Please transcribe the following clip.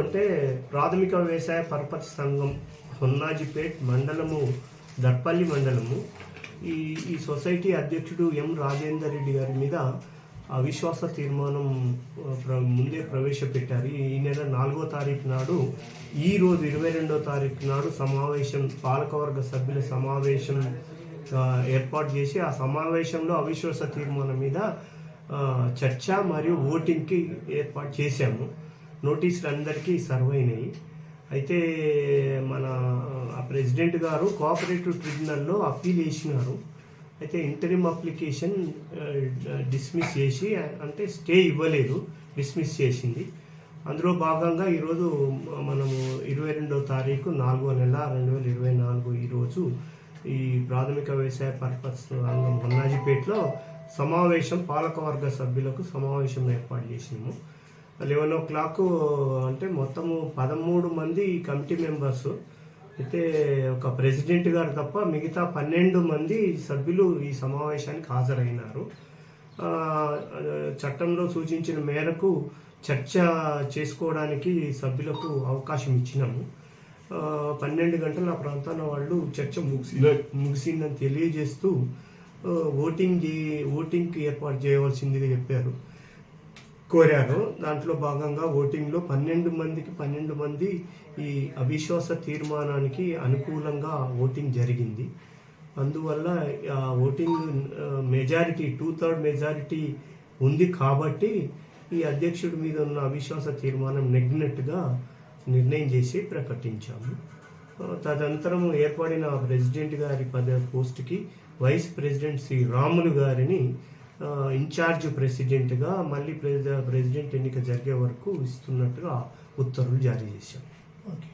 అంటే ప్రాథమిక వ్యవసాయ పరపతి సంఘం హొన్నాజిపేట్ మండలము దర్పల్లి మండలము ఈ సొసైటీ అధ్యక్షుడు ఎం రాజేందర్ రెడ్డి గారి మీద అవిశ్వాస తీర్మానం ముందే ప్రవేశపెట్టారు. ఈ నెల 4వ తారీఖు నాడు, ఈ రోజు 22వ తారీఖు నాడు సమావేశం, పాలకవర్గ సభ్యుల సమావేశం ఏర్పాటు చేసి ఆ సమావేశంలో అవిశ్వాస తీర్మానం మీద చర్చ మరియు ఓటింగ్కి ఏర్పాటు చేశాము. నోటీసులు అందరికీ సర్వ్ అయినాయి. అయితే మన ప్రెసిడెంట్ గారు కోఆపరేటివ్ ట్రిబ్యునల్లో అప్పీల్ చేసినారు. అయితే ఇంటరిమ్ అప్లికేషన్ డిస్మిస్ చేసి, అంటే స్టే ఇవ్వలేదు, డిస్మిస్ చేసింది. అందులో భాగంగా ఈరోజు మనము 22వ తారీఖు 4వ నెల 2024 ఈరోజు ఈ ప్రాథమిక వ్యవసాయ పర్పస్ సంఘం హొన్నాజిపేటలో సమావేశం, పాలకవర్గ సభ్యులకు సమావేశం ఏర్పాటు చేసినాము. 11 o'clock, అంటే మొత్తము 13 మంది కమిటీ మెంబర్స్. అయితే ఒక ప్రెసిడెంట్ గారు తప్ప మిగతా 12 మంది సభ్యులు ఈ సమావేశానికి హాజరైనారు. చట్టంలో సూచించిన మేరకు చర్చ చేసుకోవడానికి సభ్యులకు అవకాశం ఇచ్చినాము. 12 గంటల ఆ ప్రాంతాల వాళ్ళు చర్చ ముగిసిందని తెలియజేస్తూ ఓటింగ్కి ఏర్పాటు చేయవలసిందిగా కోరారు. దాంట్లో భాగంగా ఓటింగ్లో 12 మంది ఈ అవిశ్వాస తీర్మానానికి అనుకూలంగా ఓటింగ్ జరిగింది. అందువల్ల ఓటింగ్ మెజారిటీ 2/3 మెజారిటీ ఉంది కాబట్టి ఈ అధ్యక్షుడి మీద ఉన్న అవిశ్వాస తీర్మానం నెగ్గినట్టుగా నిర్ణయం చేసి ప్రకటించాము. తదనంతరం ఏర్పడిన ప్రెసిడెంట్ గారి పోస్టుకి వైస్ ప్రెసిడెంట్ శ్రీ రాములు గారిని ఇన్ఛార్జ్ ప్రెసిడెంట్గా మళ్ళీ ప్రెసిడెంట్ ఎన్నిక జరిగే వరకు ఇస్తున్నట్టుగా ఉత్తర్వులు జారీ చేశాం. ఓకే.